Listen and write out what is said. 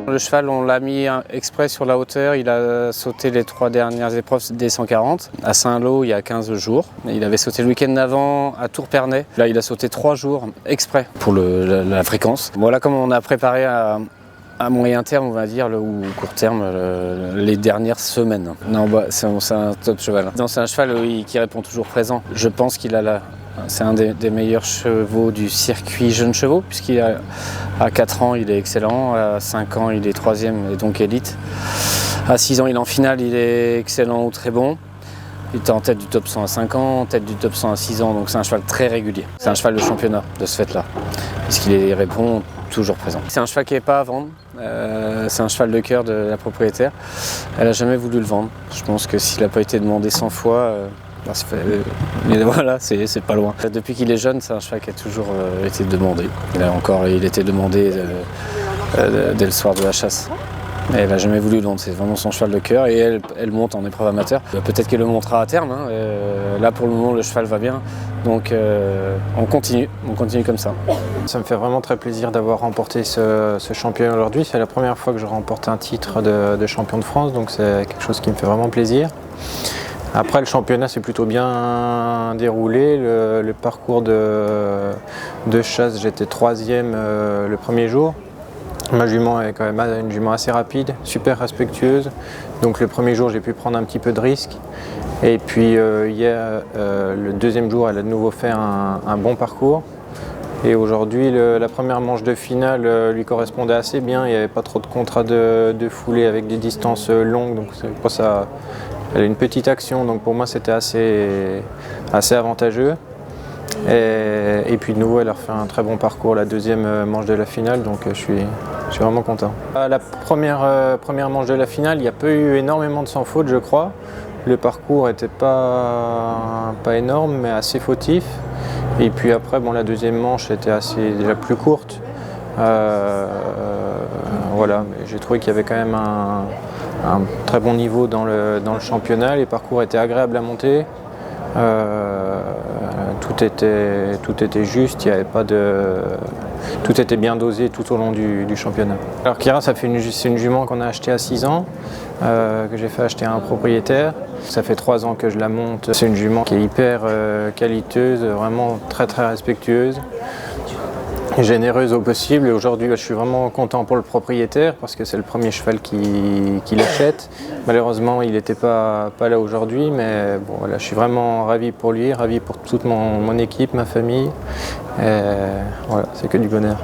Le cheval, on l'a mis exprès sur la hauteur. Il a sauté les 3 dernières épreuves des 140 à Saint-Lô il y a 15 jours. Il avait sauté le week-end d'avant à Tourpernay. Là, il a sauté 3 jours exprès pour la fréquence. Voilà comment on a préparé à moyen terme, on va dire, ou court terme, les dernières semaines. Non, c'est un top cheval. C'est un cheval qui répond toujours présent. Je pense qu'il a c'est un des meilleurs chevaux du circuit jeunes chevaux, puisqu'à 4 ans, il est excellent. À 5 ans, il est 3e et donc élite. À 6 ans, il est en finale, il est excellent ou très bon. Il était en tête du top 100 à 5 ans, en tête du top 100 à 6 ans, donc c'est un cheval très régulier. C'est un cheval de championnat de ce fait-là, puisqu'il répond toujours présent. C'est un cheval qui n'est pas à vendre, c'est un cheval de cœur de la propriétaire. Elle n'a jamais voulu le vendre. Je pense que s'il n'a pas été demandé 100 fois, mais voilà, c'est pas loin. Depuis qu'il est jeune, c'est un cheval qui a toujours été demandé. Il était demandé dès le soir de la chasse. Et elle n'a jamais voulu le vendre, c'est vraiment son cheval de cœur et elle monte en épreuve amateur. Peut-être qu'elle le montera à terme, hein. Là pour le moment le cheval va bien, donc on continue comme ça. Ça me fait vraiment très plaisir d'avoir remporté ce championnat aujourd'hui. C'est la première fois que je remporte un titre de champion de France, donc c'est quelque chose qui me fait vraiment plaisir. Après le championnat s'est plutôt bien déroulé, le parcours de chasse, j'étais 3e le premier jour. Ma jument est quand même une jument assez rapide, super respectueuse. Donc le premier jour j'ai pu prendre un petit peu de risque. Et puis hier, le deuxième jour, elle a de nouveau fait un bon parcours. Et aujourd'hui, la première manche de finale lui correspondait assez bien. Il n'y avait pas trop de contrats de foulée avec des distances longues. Donc pour ça, elle a une petite action. Donc pour moi, c'était assez avantageux. Et puis de nouveau, elle a refait un très bon parcours la deuxième manche de la finale, donc je suis vraiment content. La première manche de la finale, il n'y a pas eu énormément de sans faute, je crois. Le parcours n'était pas énorme, mais assez fautif. Et puis après, la deuxième manche était déjà plus courte. Voilà, j'ai trouvé qu'il y avait quand même un très bon niveau dans le championnat. Les parcours étaient agréables à monter. Tout était juste, il y avait pas tout était bien dosé tout au long du championnat. Alors Kira, c'est une jument qu'on a achetée à 6 ans, que j'ai fait acheter à un propriétaire. Ça fait 3 ans que je la monte. C'est une jument qui est hyper qualiteuse, vraiment très très respectueuse, généreuse au possible. Et aujourd'hui, je suis vraiment content pour le propriétaire parce que c'est le premier cheval qu'il achète. Malheureusement, il n'était pas là aujourd'hui, mais bon, voilà, je suis vraiment ravi pour lui, ravi pour toute mon équipe, ma famille. Et voilà, c'est que du bonheur.